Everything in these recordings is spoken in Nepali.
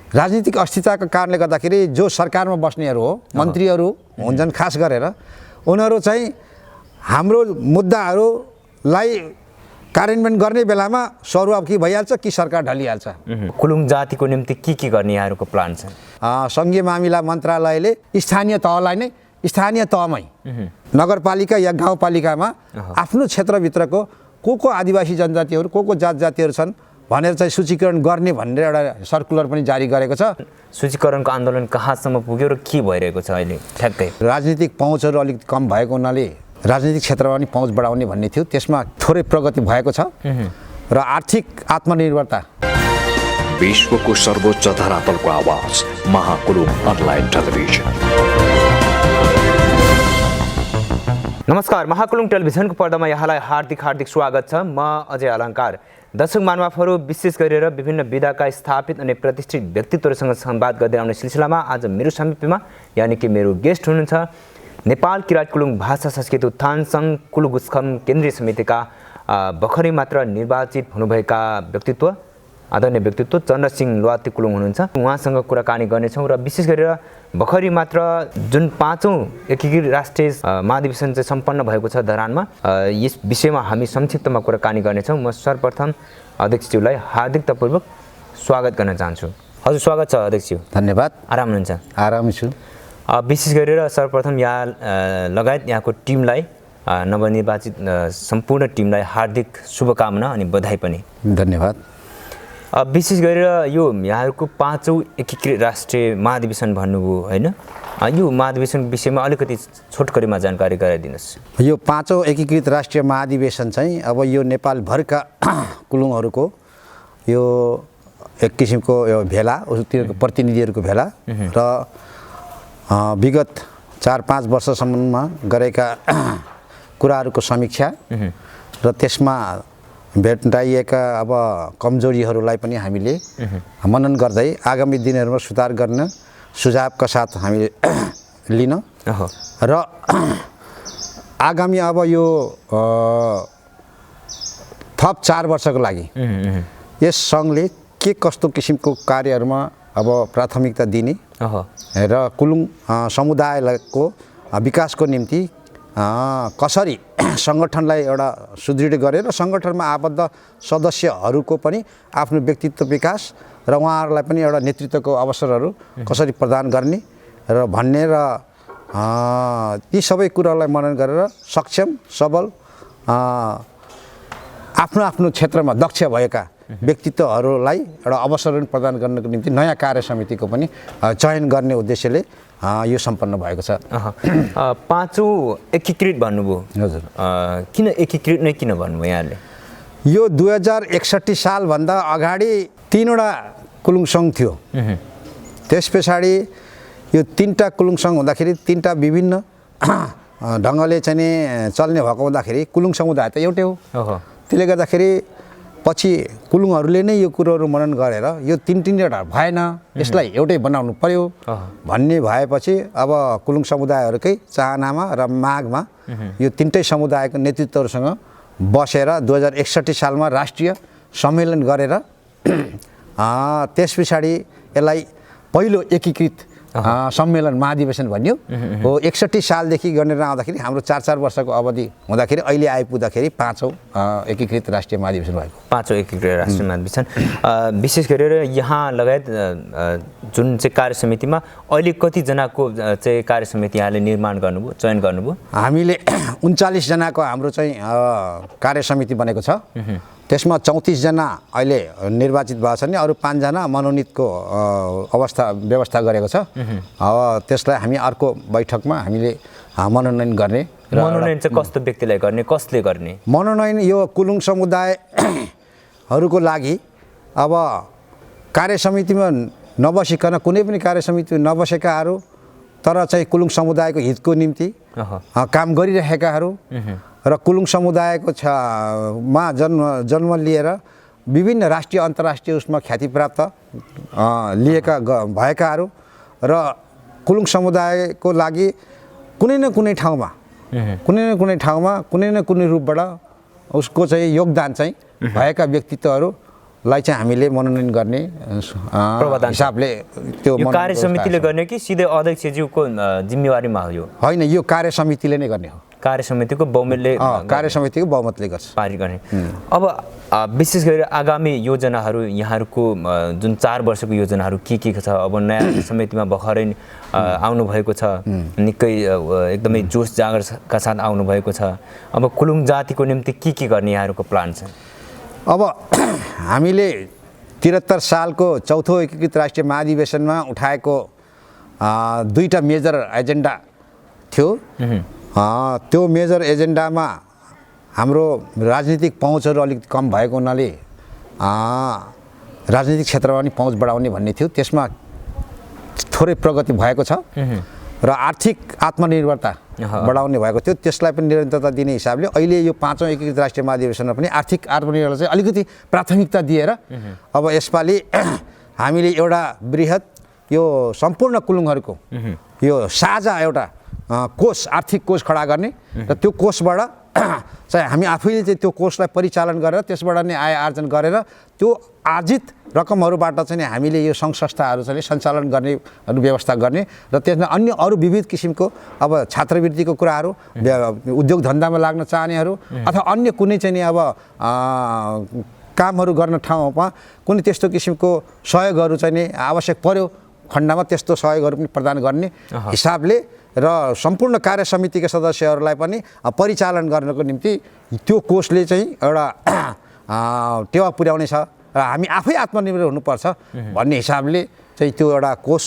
राजनीतिक अस्थिरताको कारणले गर्दाखेरि जो सरकारमा बस्नेहरू हो मन्त्रीहरू हुन्छन् खास गरेर उनीहरू चाहिँ हाम्रो मुद्दाहरूलाई कार्यान्वयन गर्ने बेलामा सरुवाकी भइहाल्छ कि सरकार ढलिहाल्छ। कुलुङ जातिको निम्ति के गर्ने यहाँहरूको प्लान छ? सङ्घीय मामिला मन्त्रालयले स्थानीय तहलाई नै स्थानीय तहमै नगरपालिका या गाउँपालिकामा आफ्नो क्षेत्रभित्रको को आदिवासी जनजातिहरू को जात जातिहरू छन् भनेर चाहिँ सूचीकरण गर्ने भनेर एउटा सर्कुलर पनि जारी गरेको छ। सूचीकरणको आन्दोलन कहाँसम्म पुग्यो र के भइरहेको छ अहिले ठ्याक्कै? राजनीतिक पहुँचहरू अलिक कम भएको हुनाले राजनीतिक क्षेत्रमा पनि पहुँच बढाउने भन्ने थियो, त्यसमा थोरै प्रगति भएको छ र आर्थिक आत्मनिर्भरता। विश्वको सर्वोच्च धरातलको आवाज महाकुलुङ अनलाइन टेलिभिजन। नमस्कार, महाकुलुङ टेलिभिजनको पर्दामा यहाँलाई हार्दिक स्वागत छ। म अजय अलङ्कार। दर्शक महानुभावहरू, विशेष गरेर विभिन्न विधाका स्थापित अनि प्रतिष्ठित व्यक्तित्वहरूसँग संवाद गर्दै आउने सिलसिलामा आज मेरो समीपमा यानि कि मेरो गेस्ट हुनुहुन्छ नेपाल किराँत कुलुङ भाषा संस्कृति उत्थान सङ्घ कुलुगुस्खम केन्द्रीय समितिका भर्खरै मात्र निर्वाचित हुनुभएका व्यक्तित्व आदरणीय व्यक्तित्व चन्द्रसिंह लुवाती कुलुङ हुनुहुन्छ। उहाँसँग कुराकानी गर्नेछौँ र विशेष गरेर भर्खरै मात्र जुन 5औं एकीकृत राष्ट्रिय महाधिवेशन चाहिँ सम्पन्न भएको छ धरानमा, यस विषयमा हामी संक्षिप्तमा कुराकानी गर्नेछौँ। म सर्वप्रथम अध्यक्षज्यूलाई हार्दिकतापूर्वक स्वागत गर्न चाहन्छु। हजुर, स्वागत छ अध्यक्षज्यू। धन्यवाद। आराम हुनुहुन्छ? आराम छु। विशेष गरेर सर्वप्रथम यहाँ लगायत यहाँको टिमलाई, नवनिर्वाचित सम्पूर्ण टिमलाई हार्दिक शुभकामना अनि बधाई पनि। धन्यवाद। विशेष गरेर यो यहाँहरूको 5औं एकीकृत राष्ट्रिय महाधिवेशन भन्नुभयो होइन? यो महाधिवेशन विषयमा अलिकति छोटकरीमा जानकारी गराइदिनुहोस्। यो 5औं एकीकृत राष्ट्रिय महाधिवेशन चाहिँ अब यो नेपालभरका कुलुङहरूको यो एक किसिमको यो भेला, तिनीहरूको प्रतिनिधिहरूको भेला र विगत 4-5 वर्षसम्ममा गरेका कुराहरूको समीक्षा र त्यसमा भेट्टाइएका अब कमजोरीहरूलाई पनि हामीले मनन गर्दै आगामी दिनहरूमा सुधार गर्न सुझावका साथ हामीले लिन र आगामी अब यो थप 4 वर्षको लागि यस सङ्घले के कस्तो किसिमको कार्यहरूमा अब प्राथमिकता दिने र कुलुङ समुदायको विकासको निम्ति कसरी सङ्गठनलाई एउटा सुदृढ गरेर सङ्गठनमा आबद्ध सदस्यहरूको पनि आफ्नो व्यक्तित्व विकास र उहाँहरूलाई पनि एउटा नेतृत्वको अवसरहरू कसरी प्रदान गर्ने र भन्ने र ती सबै कुरालाई मनन गरेर सक्षम सबल आफ्नो क्षेत्रमा दक्ष भएका व्यक्तित्वहरूलाई एउटा अवसर प्रदान गर्नको निम्ति नयाँ कार्य समितिको पनि चयन गर्ने उद्देश्यले यो सम्पन्न भएको छ। 5औं एकीकृत भन्नुभयो। हजुर, किन एकीकृत नै किन भन्नुभयो यहाँले? यो 2061 सालभन्दा अगाडि 3वटा कुलुङ सङ्घ थियो। त्यस पछाडि यो 3टा कुलुङ सङ्घ हुँदाखेरि 3टा विभिन्न ढङ्गले चाहिँ चल्ने भएको हुँदाखेरि कुलुङ समुदाय त एउटै हो। त्यसले गर्दाखेरि पछि कुलुङहरूले नै यो कुरोहरू मनन गरेर यो 3-3वटा भएन, यसलाई एउटै बनाउनु पर्यो भन्ने भएपछि अब कुलुङ समुदायहरूकै चाहनामा र मागमा यो 3टै समुदायको नेतृत्वहरूसँग बसेर 2061 सालमा राष्ट्रिय सम्मेलन गरेर त्यस पछाडि यसलाई पहिलो एकीकृत सम्मेलन महाधिवेशन भन्यो हो। 61 सालदेखि गरेर आउँदाखेरि हाम्रो 4-4 वर्षको अवधि हुँदाखेरि अहिले आइपुग्दाखेरि 5औं एकीकृत राष्ट्रिय महाधिवेशन भएको। 5औं एकीकृत राष्ट्रिय महाधिवेशन। विशेष गरेर यहाँ लगायत जुन चाहिँ कार्य समितिमा अहिले कतिजनाको चाहिँ कार्य समिति यहाँले निर्माण गर्नुभयो, चयन गर्नुभयो? हामीले 39 जनाको हाम्रो चाहिँ कार्य समिति बनेको छ। त्यसमा 34 जना अहिले निर्वाचित भएको छन्, अरू 5 जना मनोनितको व्यवस्था गरेको छ। अब त्यसलाई हामी अर्को बैठकमा हामीले मनोनयन गर्ने। मनोनयन चाहिँ कस्तो व्यक्तिलाई गर्ने, कसले गर्ने मनोनयन? यो कुलुङ समुदायहरूको लागि अब कार्य समितिमा नबसिकन कुनै पनि कार्य समितिमा नबसेकाहरू तर चाहिँ कुलुङ समुदायको हितको निम्ति काम गरिरहेकाहरू र कुलुङ समुदायको मा जन्म लिएर विभिन्न राष्ट्रिय अन्तर्राष्ट्रिय उसमा ख्याति प्राप्त भएकाहरू र कुलुङ समुदायको लागि कुनै न कुनै ठाउँमा कुनै न कुनै रूपबाट उसको चाहिँ योगदान चाहिँ भएका व्यक्तित्वहरू लाई चाहिँ हामीले मनोनयन गर्ने हिसाबले त्यो यो कार्य समितिले गर्ने कि सिधै अध्यक्षज्यूको जिम्मेवारीमा हो यो? होइन, यो कार्य समितिले नै गर्ने हो। कार्य समितिको बहुमतले कार्य समितिको बहुमतले गर्छ पारित गर्ने। अब विशेष गरी आगामी योजनाहरू यहाँहरूको जुन 4 वर्षको योजनाहरू के छ? अब नयाँ समितिमा भर्खरै आउनुभएको छ, निकै एकदमै जोस जागरका साथ आउनुभएको छ। अब कुलुङ जातिको निम्ति के गर्ने यहाँहरूको प्लान छ? अब हामीले 73 सालको चौथो एकीकृत राष्ट्रिय महाधिवेशनमा उठाएको 2टा मेजर एजेन्डा थियो। त्यो मेजर एजेन्डामा हाम्रो राजनीतिक पहुँचहरू अलिक कम भएको हुनाले राजनीतिक क्षेत्रमा पनि पहुँच बढाउने भन्ने थियो। त्यसमा थोरै प्रगति भएको छ र आर्थिक आत्मनिर्भरता बढाउने भएको थियो। त्यसलाई पनि निरन्तरता दिने हिसाबले अहिले यो 5औं एकीकृत राष्ट्रिय महाधिवेशनमा पनि आर्थिक आत्मनिर्भरता चाहिँ अलिकति प्राथमिकता दिएर अब यसपालि हामीले एउटा बृहत यो सम्पूर्ण कुलुङहरूको यो साझा एउटा कोष, आर्थिक कोष खडा गर्ने र त्यो कोषबाट चाहिँ हामी आफैले चाहिँ त्यो कोषलाई परिचालन गरेर त्यसबाट नै आय आर्जन गरेर त्यो आर्जित रकमहरूबाट चाहिँ हामीले यो सङ्घ संस्थाहरू चाहिँ सञ्चालन गर्ने व्यवस्था गर्ने र त्यसमा अन्य अरू विविध किसिमको अब छात्रवृत्तिको कुराहरू, उद्योग धन्दामा लाग्न चाहनेहरू अथवा अन्य कुनै चाहिँ नि अब कामहरू गर्न ठाउँमा कुनै त्यस्तो किसिमको सहयोगहरू चाहिँ नि आवश्यक पर्यो खण्डमा त्यस्तो सहयोगहरू पनि प्रदान गर्ने हिसाबले र सम्पूर्ण कार्य समितिका सदस्यहरूलाई पनि परिचालन गर्नको निम्ति त्यो कोषले चाहिँ एउटा टेवा पुर्याउने छ र हामी आफै आत्मनिर्भर हुनुपर्छ भन्ने हिसाबले चाहिँ त्यो एउटा कोष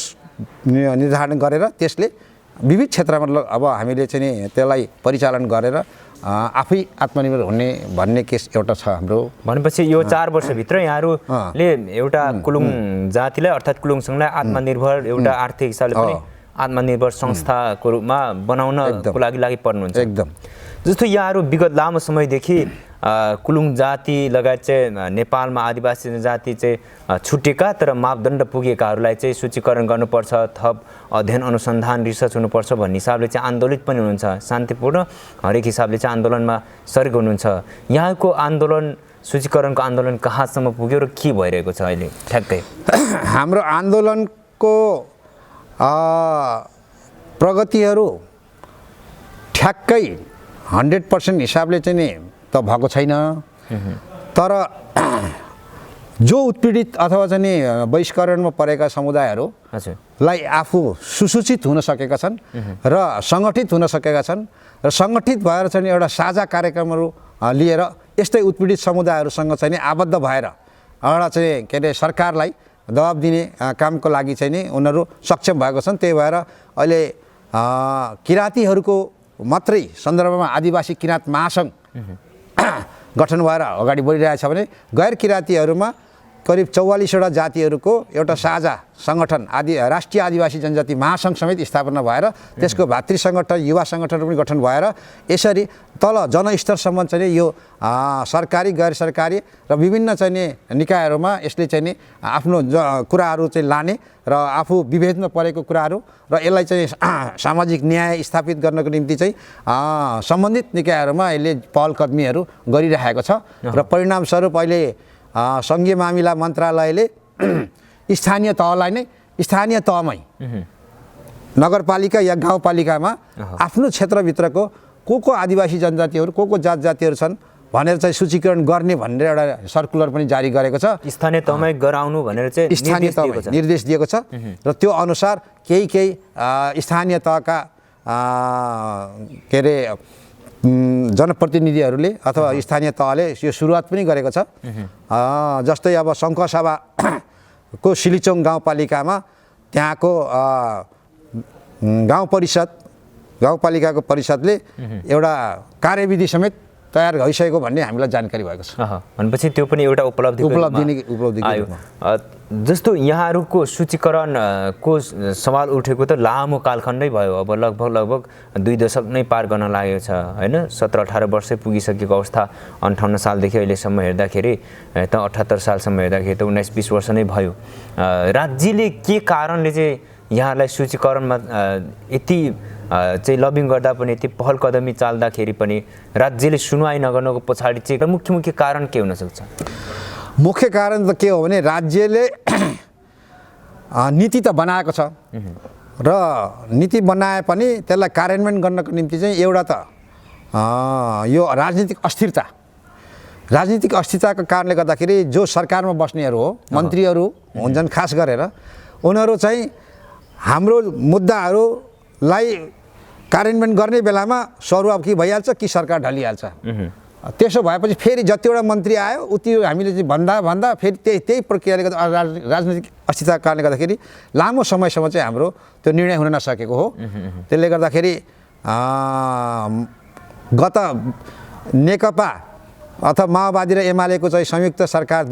निर्धारण गरेर त्यसले विविध क्षेत्रमा अब हामीले चाहिँ त्यसलाई परिचालन गरेर आफै आत्मनिर्भर हुने भन्ने केस एउटा छ हाम्रो। भनेपछि यो 4 वर्षभित्र यहाँहरूले एउटा कुलुङ जातिलाई अर्थात् कुलुङ सङ्घलाई आत्मनिर्भर एउटा आर्थिक हिसाबले पनि आत्मनिर्भर संस्थाको रूपमा बनाउनको लागि पर्नुहुन्छ। एकदम। जस्तो यहाँहरू विगत लामो समयदेखि कुलुङ जाति लगायत चाहिँ नेपालमा आदिवासी जनजाति चाहिँ छुटेका तर मापदण्ड पुगेकाहरूलाई चाहिँ सूचीकरण गर्नुपर्छ, थप अध्ययन अनुसन्धान रिसर्च हुनुपर्छ भन्ने हिसाबले चाहिँ आन्दोलित पनि हुनुहुन्छ। शान्तिपूर्ण हरेक हिसाबले चाहिँ आन्दोलनमा सरेको हुनुहुन्छ। यहाँको आन्दोलन, सूचीकरणको आन्दोलन कहाँसम्म पुग्यो र के भइरहेको छ अहिले ठ्याक्कै? हाम्रो आन्दोलनको प्रगतिहरू ठ्याक्कै 100% हिसाबले चाहिँ नि त भएको छैन। तर जो उत्पीडित अथवा चाहिँ नि बहिष्करणमा परेका समुदायहरूलाई आफू सुसूचित हुन सकेका छन् र सङ्गठित हुन सकेका छन् र सङ्गठित भएर चाहिँ एउटा साझा कार्यक्रमहरू लिएर यस्तै उत्पीडित समुदायहरूसँग चाहिँ नि आबद्ध भएर एउटा चाहिँ के अरे सरकारलाई दबाब दिने कामको लागि चाहिँ नि उनीहरू सक्षम भएको छन्। त्यही भएर अहिले किराँतीहरूको मात्रै सन्दर्भमा आदिवासी किराँत महासङ्घ गठन भएर अगाडि बढिरहेछ भने गैर किराँतीहरूमा करिब 44वटा जातिहरूको एउटा साझा सङ्गठन राष्ट्रिय आदिवासी जनजाति महासङ्घ समेत स्थापना भएर त्यसको भातृ सङ्गठन, युवा सङ्गठनहरू पनि गठन भएर यसरी तल जनस्तरसम्म चाहिँ यो सरकारी गैर सरकारी र विभिन्न चाहिँ निकायहरूमा यसले चाहिँ नि आफ्नो कुराहरू चाहिँ लाने र आफू विभेदमा परेको कुराहरू र यसलाई चाहिँ सामाजिक न्याय स्थापित गर्नको निम्ति चाहिँ सम्बन्धित निकायहरूमा यसले पहलकदमीहरू गरिरहेको छ र परिणामस्वरूप अहिले सङ्घीय मामिला मन्त्रालयले स्थानीय तहलाई नै स्थानीय तहमै नगरपालिका या गाउँपालिकामा आफ्नो क्षेत्रभित्रको को आदिवासी जनजातिहरू को जात जातिहरू छन् भनेर चाहिँ सूचीकरण गर्ने भनेर एउटा सर्कुलर पनि जारी गरेको छ। स्थानीय तहमै गराउनु भनेर चाहिँ स्थानीय तहमै निर्देश दिएको छ र त्यो अनुसार केही स्थानीय तहका के अरे जनप्रतिनिधिहरूले अथवा स्थानीय तहले यो सुरुवात पनि गरेको छ। जस्तै अब सङ्खसभाको सिलिचोङ गाउँपालिकामा त्यहाँको गाउँपालिकाको परिषदले एउटा कार्यविधि समेत तयार भइसकेको भन्ने हामीलाई जानकारी भएको छ। भनेपछि त्यो पनि एउटा उपलब्धि आयो। जस्तो यहाँहरूको सूचीकरणको सवाल उठेको त लामो कालखण्डै भयो, अब लगभग 2 दशक नै पार गर्न लागेको छ होइन। 17-18 वर्षै पुगिसकेको अवस्था 58 सालदेखि अहिलेसम्म हेर्दाखेरि त 78 सालसम्म हेर्दाखेरि त 19-20 वर्ष नै भयो। राज्यले के कारणले चाहिँ यहाँलाई सूचीकरणमा यति चाहिँ लबिङ गर्दा पनि, यति पहल कदमी चाल्दाखेरि पनि राज्यले सुनवाई नगर्नुको पछाडि चाहिँ मुख्य कारण के हुन सक्छ? मुख्य कारण त के हो भने राज्यले नीति त बनाएको छ र नीति बनाए पनि त्यसलाई कार्यान्वयन गर्नको निम्ति चाहिँ एउटा त यो राजनीतिक अस्थिरताको कारणले गर्दाखेरि जो सरकारमा बस्नेहरू हो मन्त्रीहरू हुन्छन् खास गरेर उनीहरू चाहिँ हाम्रो मुद्दाहरूलाई कार्यान्वयन गर्ने बेलामा सरुवा कि भइहाल्छ कि सरकार ढलिहाल्छ। त्यसो भएपछि फेरि जतिवटा मन्त्री आयो उति हामीले चाहिँ भन्दा फेरि त्यही प्रक्रियाले गर्दा राजनीतिक अस्थिरताको कारणले गर्दाखेरि लामो समयसम्म चाहिँ हाम्रो त्यो निर्णय हुन नसकेको हो। त्यसले गर्दाखेरि गत नेकपा अथवा माओवादी र एमालेको चाहिँ संयुक्त सरकार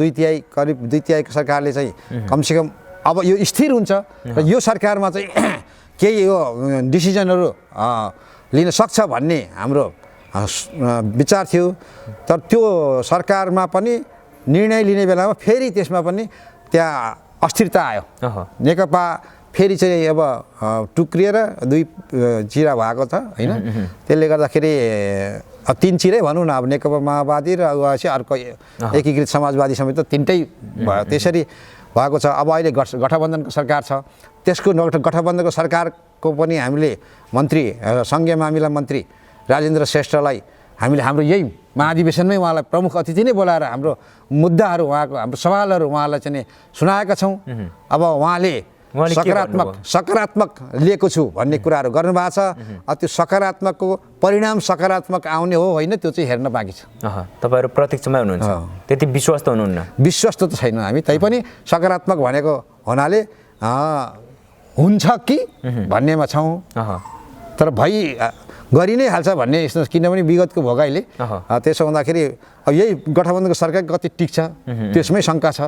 करिब दुई तिहाईको सरकारले चाहिँ कमसेकम अब यो स्थिर हुन्छ र यो सरकारमा चाहिँ केही यो डिसिजनहरू लिन सक्छ भन्ने हाम्रो विचार थियो। तर त्यो सरकारमा पनि निर्णय लिने बेलामा फेरि त्यसमा पनि त्यहाँ अस्थिरता आयो। नेकपा फेरि चाहिँ अब टुक्रिएर दुई चिरा भएको छ होइन। त्यसले गर्दाखेरि तीन चिरै भनौँ न अब नेकपा माओवादी र अर्को एकीकृत समाजवादी समेत तिनटै भयो त्यसरी भएको छ। अब अहिले गठबन्धनको सरकार छ त्यसको गठबन्धनको सरकारको पनि हामीले मन्त्री सङ्घीय मामिला मन्त्री राजेन्द्र श्रेष्ठलाई हामीले हाम्रो यही महाधिवेशनमै उहाँलाई प्रमुख अतिथि नै बोलाएर हाम्रो मुद्दाहरू हाम्रो सवालहरू उहाँलाई चाहिँ सुनाएका छौँ। अब उहाँले सकारात्मक लिएको छु भन्ने कुराहरू गर्नुभएको छ। त्यो सकारात्मकको परिणाम सकारात्मक आउने हो होइन त्यो चाहिँ हेर्न बाँकी छ। तपाईँहरू प्रत्यक्षमै हुनुहुन्छ त्यति विश्वास त हुनुहुन्न? विश्वस्त त छैन हामी तैपनि सकारात्मक भनेको हुनाले हुन्छ कि भन्नेमा छौँ। तर गरि नै हाल्छ भन्ने यस्तो किनभने विगतको भोगाइले त्यसो हुँदाखेरि अब यही गठबन्धनको सरकार कति टिक्छ त्यसमै शङ्का छ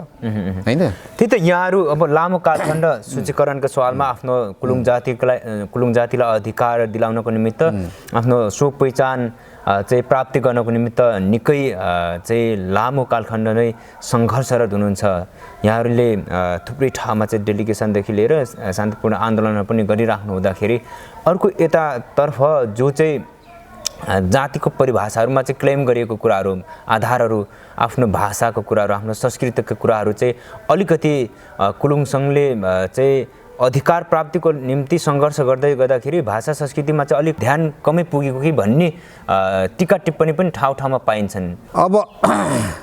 होइन। त्यही त यहाँहरू अब लामो कालखण्ड सूचीकरणको सवालमा आफ्नो कुलुङ जातिलाई अधिकार दिलाउनको निमित्त आफ्नो सो पहिचान चाहिँ प्राप्ति गर्नको निमित्त निकै चाहिँ लामो कालखण्ड नै सङ्घर्षरत हुनुहुन्छ। यहाँहरूले थुप्रै ठाउँमा चाहिँ डेलिगेसनदेखि लिएर शान्तिपूर्ण आन्दोलनहरू पनि गरिराख्नु हुँदाखेरि अर्को यतातर्फ जो चाहिँ जातिको परिभाषाहरूमा चाहिँ क्लेम गरिएको कुराहरू आधारहरू आफ्नो भाषाको कुराहरू आफ्नो संस्कृतिको कुराहरू चाहिँ अलिकति कुलुङ सङ्घले चाहिँ अधिकार प्राप्तिको निम्ति सङ्घर्ष गर्दै गर्दाखेरि भाषा संस्कृतिमा चाहिँ अलिक ध्यान कमै पुगेको कि भन्ने टिका टिप्पणी पनि ठाउँमा पाइन्छन्। अब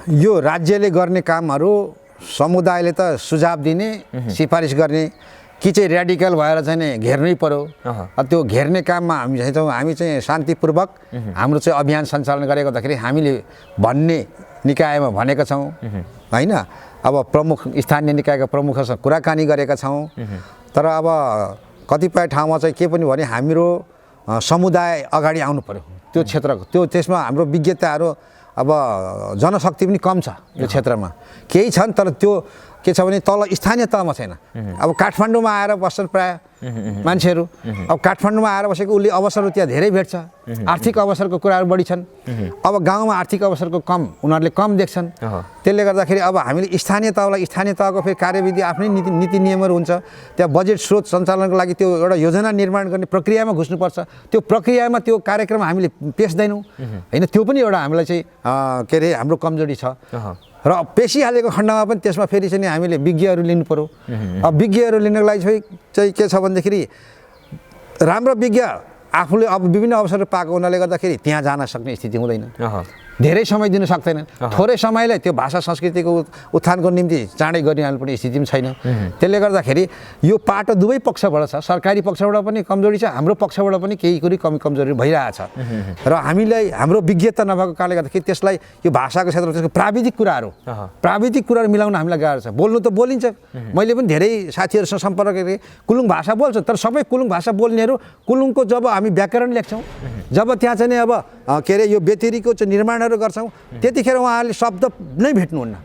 यो राज्यले गर्ने कामहरू समुदायले त सुझाव दिने सिफारिस गर्ने कि चाहिँ र्याडिकल भएर चाहिँ घेर्नै पर्यो। त्यो घेर्ने काममा हामी चाहिँ शान्तिपूर्वक हाम्रो चाहिँ अभियान सञ्चालन गरेको हुँदाखेरि हामीले भन्ने निकायमा भनेका छौँ होइन। अब प्रमुख स्थानीय निकायका प्रमुखसँग कुराकानी गरेका छौँ। तर अब कतिपय ठाउँमा चाहिँ के पनि भने हाम्रो समुदाय अगाडि आउनु पर्यो त्यो क्षेत्रको त्यसमा हाम्रो विज्ञताहरू अब जनशक्ति पनि कम छ यो क्षेत्रमा केही छन् तर त्यो के छ भने तल स्थानीय तहमा छैन। अब काठमाडौँमा आएर बस्छन् प्राय मान्छेहरू। अब काठमाडौँमा आएर बसेको उसले अवसरहरू त्यहाँ धेरै भेट्छ आर्थिक अवसरको कुराहरू बढी छन्। अब गाउँमा आर्थिक अवसरको उनीहरूले कम देख्छन्। त्यसले गर्दाखेरि अब हामीले स्थानीय तहको फेरि कार्यविधि आफ्नै नीति नियमहरू हुन्छ। त्यहाँ बजेट स्रोत सञ्चालनको लागि त्यो एउटा योजना निर्माण गर्ने प्रक्रियामा घुस्नुपर्छ। त्यो प्रक्रियामा त्यो कार्यक्रम हामीले पेस्दैनौँ होइन। त्यो पनि एउटा हामीलाई चाहिँ के अरे हाम्रो कमजोरी छ। र पेसिहालेको खण्डमा पनि त्यसमा फेरि चाहिँ हामीले विज्ञहरू लिनु पर्यो। अब विज्ञहरू लिनको लागि चाहिँ के छ भनेदेखि राम्रो विज्ञ आफूले अब विभिन्न अवसर पाएको हुनाले गर्दाखेरि त्यहाँ जान सक्ने स्थिति हुँदैन। धेरै समय दिन सक्दैनन्। थोरै समयलाई त्यो भाषा संस्कृतिको उत्थानको निम्ति चाँडै गरिहाल्नुपर्ने स्थिति पनि छैन। त्यसले गर्दाखेरि यो पाटो दुवै पक्षबाट छ। सरकारी पक्षबाट पनि कमजोरी छ हाम्रो पक्षबाट पनि केही कुरो कमजोरी भइरहेछ। र हामीलाई हाम्रो विज्ञता नभएको कारणले गर्दाखेरि त्यसलाई यो भाषाको क्षेत्रमा त्यसको प्राविधिक कुराहरू मिलाउन हामीलाई गाह्रो छ। बोल्नु त बोलिन्छ। मैले पनि धेरै साथीहरूसँग सम्पर्क गरेँ कुलुङ भाषा बोल्छ तर सबै कुलुङ भाषा बोल्नेहरू कुलुङको जब हामी व्याकरण लेख्छौँ जब त्यहाँ चाहिँ अब के अरे यो बेतेरीको चाहिँ निर्माणहरू गर्छौँ त्यतिखेर उहाँहरूले शब्द नै भेट्नुहुन्न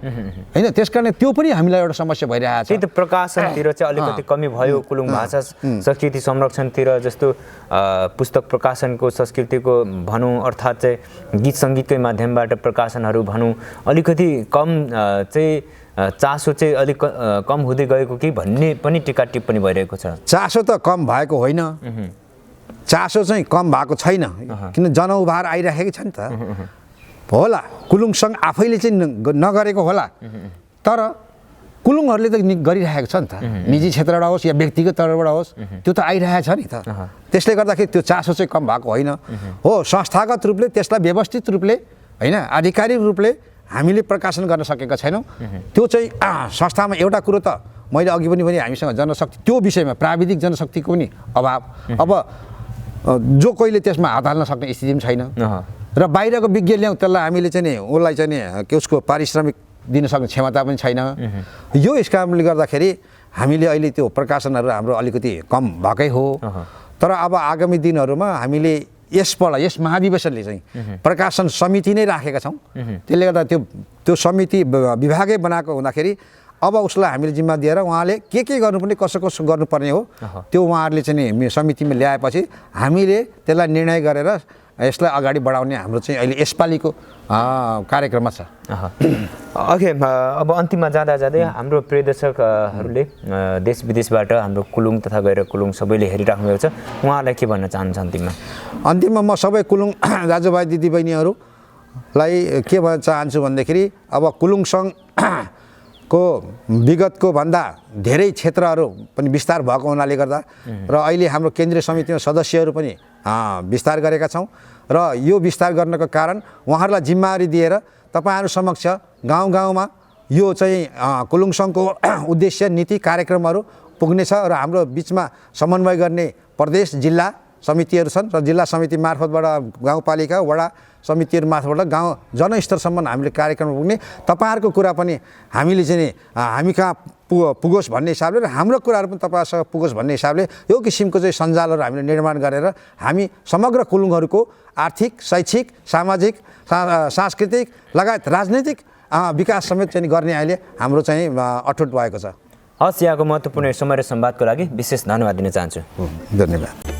होइन। त्यस कारण त्यो पनि हामीलाई एउटा समस्या भइरहेको छ। त्यही त प्रकाशनतिर चाहिँ अलिकति कमी भयो कुलुङ भाषा संस्कृति संरक्षणतिर जस्तो पुस्तक प्रकाशनको संस्कृतिको भनौँ अर्थात् चाहिँ गीत सङ्गीतकै माध्यमबाट प्रकाशनहरू भनौँ अलिकति कम चाहिँ चासो चाहिँ अलिक कम हुँदै गएको कि भन्ने पनि टिका टिप्पणी भइरहेको छ। चासो त कम भएको होइन चासो चाहिँ कम भएको छैन किन जनउभार आइराखेको छ नि त। होला कुलुङ सङ्घ आफैले चाहिँ नगरेको होला तर कुलुङहरूले त गरिरहेको छ नि त निजी क्षेत्रबाट होस् या व्यक्तिगत तौरबाट होस् त्यो त आइरहेको छ नि त त्यसले गर्दाखेरि त्यो चासो चाहिँ कम भएको होइन हो संस्थागत रूपले त्यसलाई व्यवस्थित रूपले होइन आधिकारिक रूपले हामीले प्रकाशन गर्न सकेका छैनौँ त्यो चाहिँ संस्थामा एउटा कुरो त मैले अघि पनि भने हामीसँग जनशक्ति त्यो विषयमा प्राविधिक जनशक्तिको पनि अभाव अब जो कोहीले त्यसमा हात हाल्न सक्ने स्थिति पनि छैन र बाहिरको विज्ञ ल्याउँ त्यसलाई हामीले चाहिँ नि उसलाई चाहिँ नि उसको पारिश्रमिक दिन सक्ने क्षमता पनि छैन यो यस कारणले गर्दाखेरि हामीले अहिले त्यो प्रकाशनहरू हाम्रो अलिकति कम भएकै हो तर अब आगामी दिनहरूमा हामीले यस महाधिवेशनले चाहिँ प्रकाशन समिति नै राखेका छौँ त्यसले गर्दा त्यो समिति विभागै बनाएको हुँदाखेरि अब उसलाई हामीले जिम्मा दिएर उहाँले के गर्नुपर्ने कसो गर्नुपर्ने हो त्यो उहाँहरूले चाहिँ नि समितिमा ल्याएपछि हामीले त्यसलाई निर्णय गरेर यसलाई अगाडि बढाउने हाम्रो चाहिँ अहिले यसपालिको कार्यक्रममा छ ओके अब अन्तिममा जाँदै हाम्रो प्रिय दर्शकहरूले देश विदेशबाट हाम्रो कुलुङ तथा गैर कुलुङ सबैले हेरिराख्नु भएको छ उहाँहरूलाई के भन्न चाहन्छ अन्तिममा म सबै कुलुङ दाजुभाइ दिदीबहिनीहरूलाई के भन्न चाहन्छु भन्दाखेरि अब कुलुङ सङ्घको विगतको भन्दा धेरै क्षेत्रहरू पनि विस्तार भएको हुनाले गर्दा र अहिले हाम्रो केन्द्रीय समितिमा सदस्यहरू पनि विस्तार गरेका छौँ र यो विस्तार गर्नको कारण उहाँहरूलाई जिम्मेवारी दिएर तपाईँहरू समक्ष गाउँ गाउँमा यो चाहिँ कुलुङ सङ्घको उद्देश्य नीति कार्यक्रमहरू पुग्नेछ र हाम्रो बिचमा समन्वय गर्ने प्रदेश जिल्ला समितिहरू छन् र जिल्ला समिति मार्फतबाट गाउँपालिका वडा समितिहरू मार्फतबाट गाउँ जनस्तरसम्म हामीले कार्यक्रम पुग्ने तपाईँहरूको कुरा पनि हामीले चाहिँ हामी कहाँ पुगोस् भन्ने हिसाबले र हाम्रो कुराहरू पनि तपाईँसँग पुगोस् भन्ने हिसाबले यो किसिमको चाहिँ सञ्जालहरू हामीले निर्माण गरेर हामी समग्र कुलुङहरूको आर्थिक शैक्षिक सामाजिक सांस्कृतिक लगायत राजनैतिक विकास समेत चाहिँ गर्ने अहिले हाम्रो चाहिँ अठोट भएको छ हस् यहाँको महत्त्वपूर्ण समय र संवादको लागि विशेष धन्यवाद दिन चाहन्छु धन्यवाद